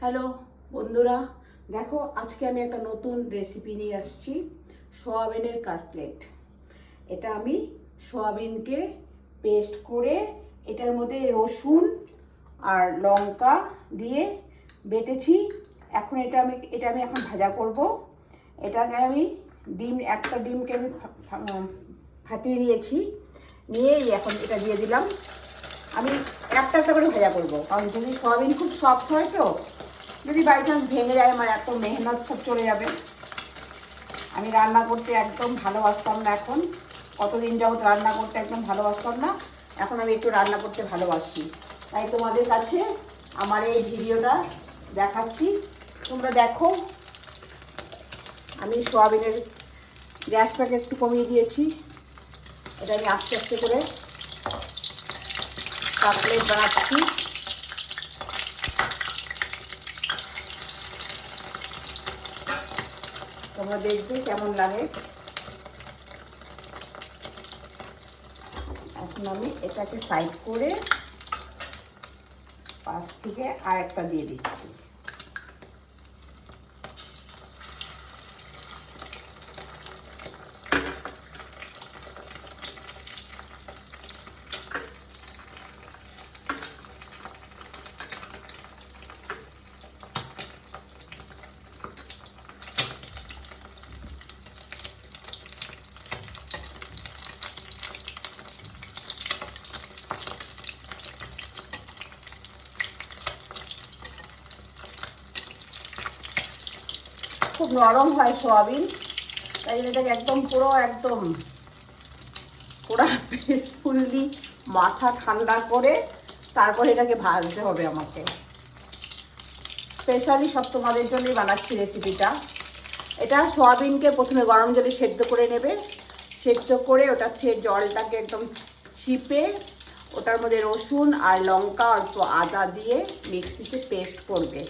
Hello বন্ধুরা, দেখো আজকে আমি একটা নতুন রেসিপি নিয়ে আসছি, সোয়াবিনের কাটলেট। এটা আমি সোয়াবিনকে পেস্ট করে এটার মধ্যে রসুন আর লঙ্কা দিয়ে বেটেছি। এখন এটা আমি এখন ভাজা করব। এটাকে আমি একটা ডিমকে আমি ফাটিয়ে নিয়েছি, নিয়েই এখন এটা দিয়ে দিলাম। আমি একটা একটা করে ভাজা করবো, কারণ যদি সোয়াবিন খুব সফট হয় তো যদি বাই চান্স ভেঙে যায় আমার এত মেহনত সব চলে যাবে। আমি রান্না করতে একদম ভালোবাসতাম না, এখন কতদিন যাবত রান্না করতে একদম ভালোবাসতাম না, এখন আমি একটু রান্না করতে ভালোবাসি। তাই তোমাদের কাছে আমার এই ভিডিওটা দেখাচ্ছি, তোমরা দেখো। আমি সোয়াবিনের গ্যাসটাকে একটু কমিয়ে দিয়েছি। এটা আমি আস্তে আস্তে করে কাটলেট বানাচ্ছি। তোমরা দেখবে কেমন লাগে। এখন আমি এটাকে সাইড করে পাশ থেকে আর একটা দিয়ে দিচ্ছি। খুব নরম হয় সোয়াবিন, তাই এটাকে একদম একদম পিসফুলি মাথা ঠান্ডা করে তারপর এটাকে ভাজতে হবে আমাকে। স্পেশালি সব তোমাদের জন্যই বানাচ্ছি রেসিপিটা। এটা সোয়াবিনকে প্রথমে গরম জলে সেদ্ধ করে নেবে। সেদ্ধ করে ওটার থেকে জলটাকে একদম চিপে ওটার মধ্যে রসুন আর লঙ্কা অল্প আদা দিয়ে মিক্সিতে পেস্ট করবে।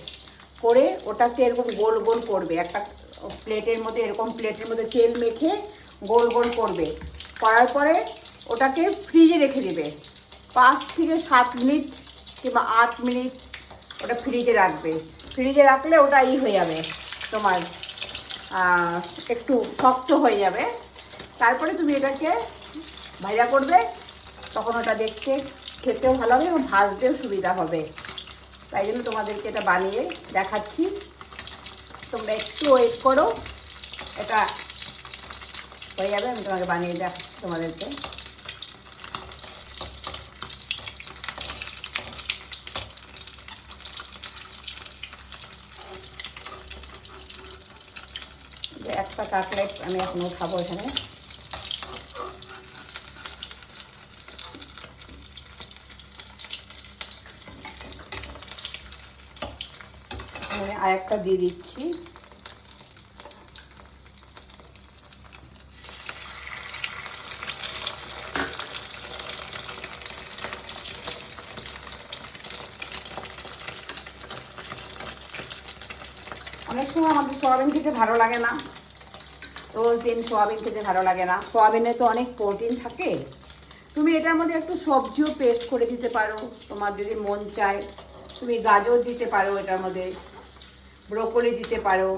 করে ওটাকে এরকম গোল গোল করবে, একটা প্লেটের মধ্যে তেল মেখে গোল গোল করবে। করার পরে ওটাকে ফ্রিজে রেখে দেবে 5 থেকে 7 মিনিট কিংবা 8 মিনিট ওটা ফ্রিজে রাখবে। ফ্রিজে রাখলে ওটা হয়ে যাবে তোমার, একটু শক্ত হয়ে যাবে। তারপরে তুমি এটাকে ভাজা করবে, তখন ওটা দেখতে খেতেও ভালো হবে এবং ভাজতেও সুবিধা হবে। তাই জন্য তোমাদেরকে এটা বানিয়ে দেখাচ্ছি। তোমরা একটু ওয়েট করো, এটা হয়ে যাবে। আমি তোমাকে বানিয়ে দেখাচ্ছি তোমাদেরকে। একটা কাটলেট আমি এখন খাবো এখানে। আর একটা দিয়ে দিচ্ছি। অনেক সময় আমাদের সোয়াবিন খেতে ভালো লাগে না, রোজ দিন সোয়াবিন খেতে ভালো লাগে না। সোয়াবিনে তো অনেক প্রোটিন থাকে। তুমি এটার মধ্যে একটু সবজিও পেস্ট করে দিতে পারো, তোমার যদি মন চায়। তুমি গাজর দিতে পারো, এটার মধ্যে ব্রোকলি দিতে পারো।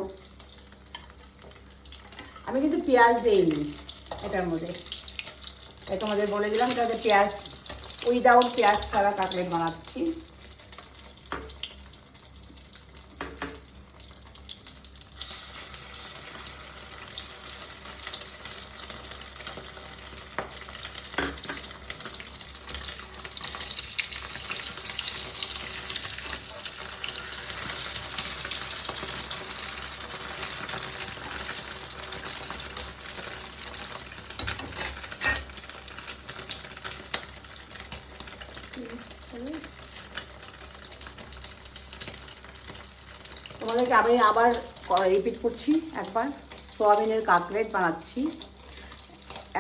আমি কিন্তু পেঁয়াজ দিইনি এটার মধ্যে, তাই তোমাদের বলে দিলাম তাতে পেঁয়াজ, উইদাউট পেঁয়াজ ছাড়া কাটলেট বানাচ্ছি। তোমাদেরকে আমি আবার রিপিট করছি একবার, সোয়াবিনের কাটলেট বানাচ্ছি।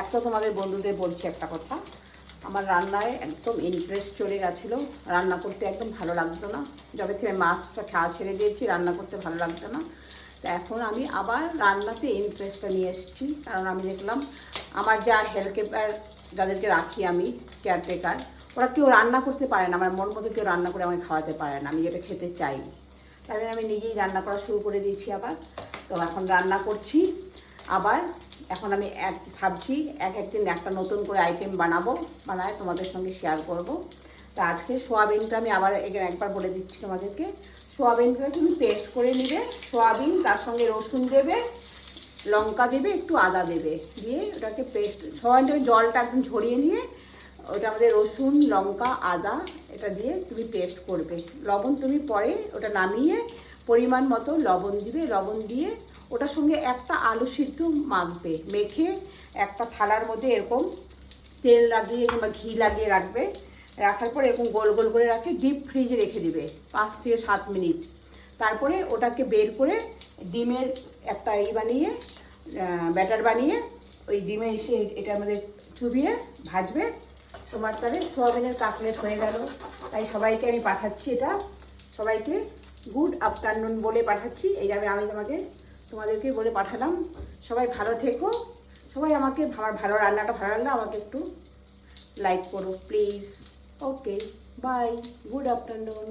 একটা তোমাদের বন্ধুদের বলছি একটা কথা, আমার রান্নায় একদম ইন্টারেস্ট চলে গেছিলো, রান্না করতে একদম ভালো লাগতো না। যবে থেকে মাছটা খাওয়া ছেড়ে দিয়েছি, রান্না করতে ভালো লাগতো না। তো এখন আমি আবার রান্নাতে ইন্টারেস্টটা নিয়ে এসেছি, কারণ আমি দেখলাম আমার যা হেল্থ কেয়ার যাদেরকে রাখি আমি, কেয়ারটেকার, ওরা কেউ রান্না করতে পারে না, আমার মন মতো কেউ রান্না করে আমাকে খাওয়াতে পারে না আমি যেটা খেতে চাই। তাই আমি নিজেই রান্না করা শুরু করে দিয়েছি আবার। তো এখন রান্না করছি আবার। এখন আমি ভাবছি একদিন একটা নতুন করে আইটেম বানায় তোমাদের সঙ্গে শেয়ার করব। তো আজকে সোয়াবিনটা আমি আবার একবার বলে দিচ্ছি তোমাদেরকে। সোয়াবিনটা তুমি পেস্ট করে নেবে, সোয়াবিন তার সঙ্গে রসুন দেবে, লঙ্কা দেবে, একটু আদা দেবে, দিয়ে ওটাকে পেস্ট, সোয়াবিনটাকে জলটা একদম ঝরিয়ে নিয়ে ওটা আমাদের রসুন লঙ্কা আদা এটা দিয়ে তুমি পেস্ট করবে। লবণ তুমি পরে ওটা নামিয়ে পরিমাণ মতো লবণ দিবে, লবণ দিয়ে ওটার সঙ্গে একটা আলু সিদ্ধ মাখবে, মেখে একটা থালার মধ্যে এরকম তেল লাগিয়ে কিংবা ঘি লাগিয়ে রাখবে। রাখার পর এরকম গোল গোল করে রাখে ডিপ ফ্রিজে রেখে দিবে 5 থেকে 7 মিনিট। তারপরে ওটাকে বের করে ডিমের একটা বানিয়ে ব্যাটার বানিয়ে ওই ডিমে এসে এটা আমাদের চুবিয়ে ভাজবে। তোমার তাহলে সোয়াবিনের কাটলেট হয়ে গেল। তাই সবাইকে আমি পাঠাচ্ছি এটা, সবাইকে গুড আফটারনুন বলে পাঠাচ্ছি। এই যাবে আমি তোমাদেরকে বলে পাঠালাম। সবাই ভালো থেকো। সবাই আমাকে আমার ভালো রান্নাটা ভালো লাগলে আমাকে একটু লাইক করো please. Okay bye, good afternoon.